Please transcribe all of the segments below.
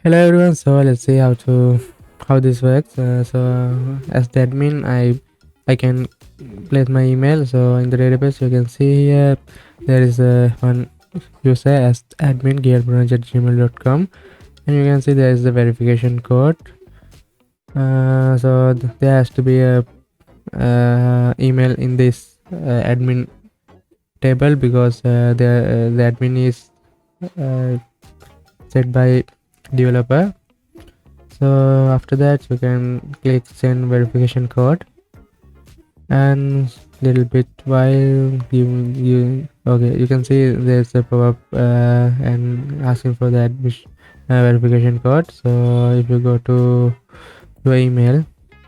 Hello everyone, so let's see how this works. As the admin, I can place my email. So in the database you can see here there is one user as admin gearbranch@gmail.com, and you can see there is the verification code. There has to be a email in this admin table because the admin is set by developer. So after that you can click send verification code, and little bit while you okay, you can see there's a pop-up and asking for the admission verification code. So if you go to your email,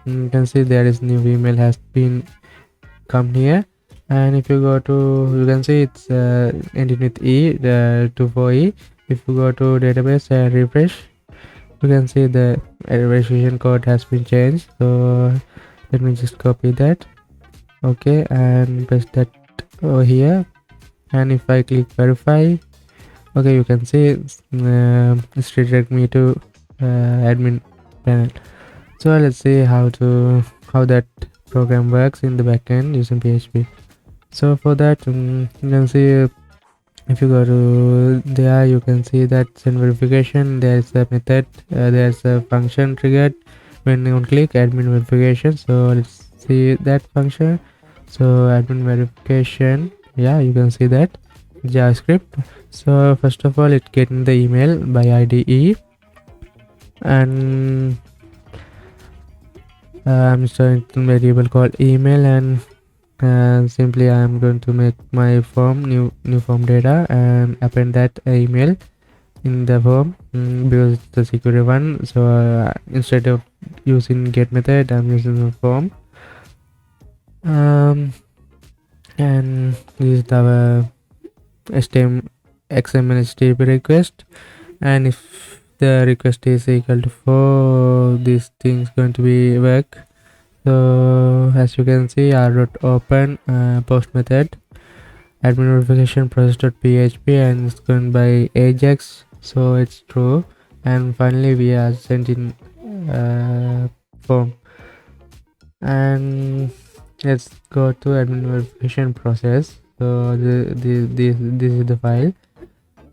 you can see there is new email has been come here, and if you go to, you can see it's ending with e, the 24e. If you go to database and refresh, you can see the verification code has been changed. So let me just copy that, okay, and paste that over here. And if I click verify, okay, you can see it's redirected me to admin panel. So let's see how that program works in the backend using PHP. So for that, you can see if you go to there, you can see that send verification, there is a method, there's a function triggered when you click admin verification. So let's see that function. So admin verification, yeah, you can see that JavaScript. So first of all, it getting the email by IDE, and I'm starting a variable called email, and simply I'm going to make my form new form data and append that email in the form because it's the security one. So instead of using get method, I'm using the form. And this is our XML HTTP request, and if the request is equal to 4, this thing's going to be work. So as you can see, r.open post method admin verification process.php, and it's going by ajax, so it's true. And finally we are sending form, and let's go to admin verification process. So this is the file,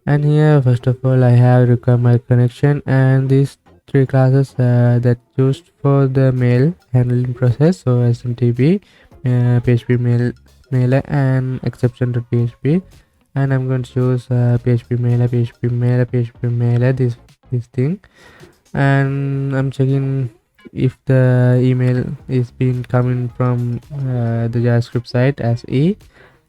and here first of all I have require my connection and these three classes that used for the mail handling process. So smtp, php mailer and exception.php, and I'm going to choose php mailer this thing, and I'm checking if the email is being coming from the JavaScript site as e,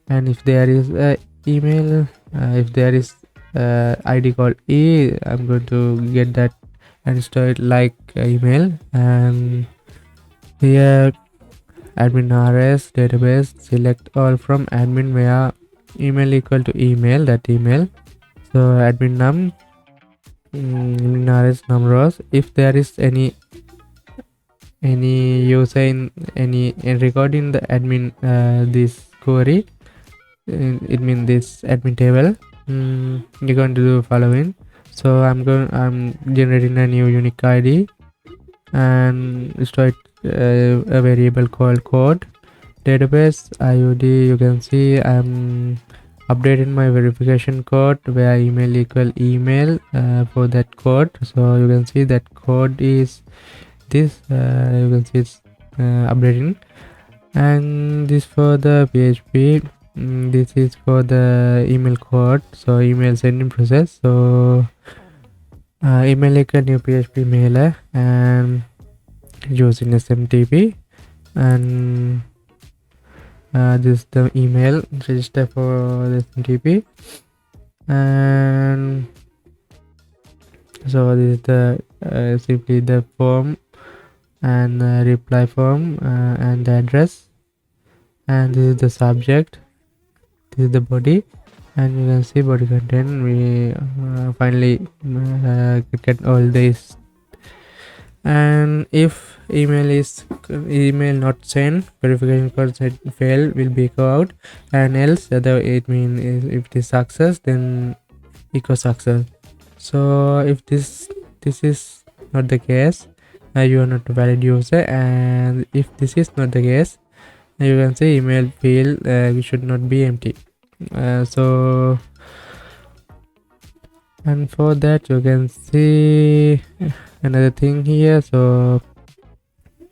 and if there is a email, if there is ID called e, I'm going to get that and store it like email. And here admin rs database, select all from admin where email equal to email, that email. So admin num rs num rows, if there is any user in any record in the admin this query, it means this admin table, you're going to do following. So I'm generating a new unique ID and store a variable called code database iud. You can see I'm updating my verification code where email equal email for that code. So you can see that code is this, you can see it's updating. And this for the PHP, this is for the email code, so email sending process. So email equal new PHP mailer and using smtp, and this is the email register for the smtp, and so this is the simply the form and the reply form and the address, and this is the subject, this is the body, and you can see body content. We finally get all this. And if email not sent, verification code fail will be echo out, and else it means if it is success, then echo success. So if this is not the case, you are not a valid user, and if this is not the case, you can say email field should not be empty. So and for that you can see another thing here. So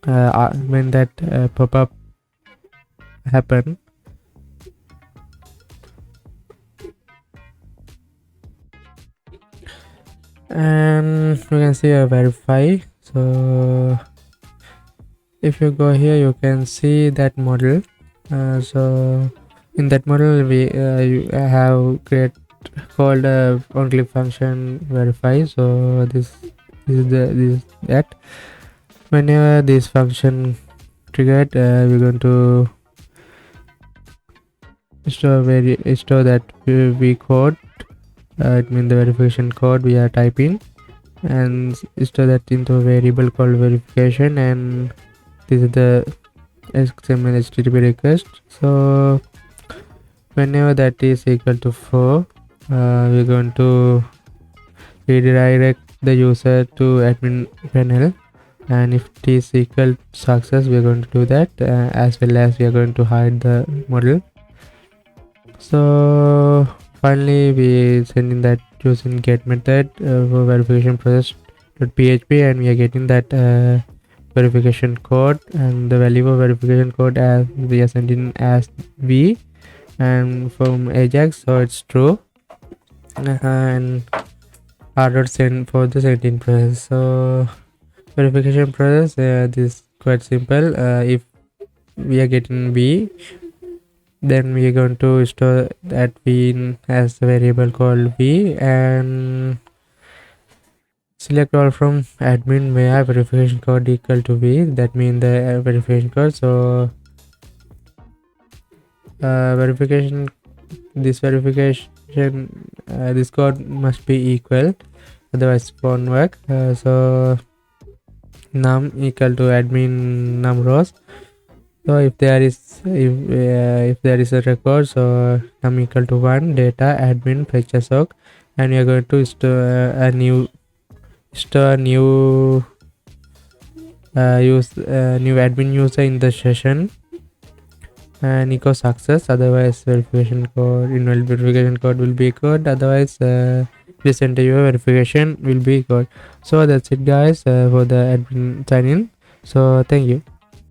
when that pop-up happen, and you can see verify. So if you go here, you can see that model. So in that model we you have create called only function verify. So this is that whenever this function triggered, we're going to store that v code. It means the verification code we are typing, and store that into a variable called verification, and this is the XML HTTP request. So whenever that is equal to 4, we're going to redirect the user to admin panel, and if it is equal to success, we're going to do that, as well as we are going to hide the model. So finally we sending that using get method for verification process.php, and we are getting that verification code, and the value of verification code as we are sending as v, and from ajax, so it's true, and r.send for the sending process. So verification process, this is quite simple. If we are getting v, then we are going to store that v as a variable called v, and select all from admin where verification code equal to v. That means the verification code. So verification this code must be equal, otherwise it won't work. So num equal to admin num rows. So if there is a record, so num equal to 1, data admin fetch sock, and we are going to store a new new admin user in the session, and echo success, otherwise verification code invalid verification code will be echoed, otherwise please enter your verification will be echoed. So that's it guys, for the admin sign in. So thank you.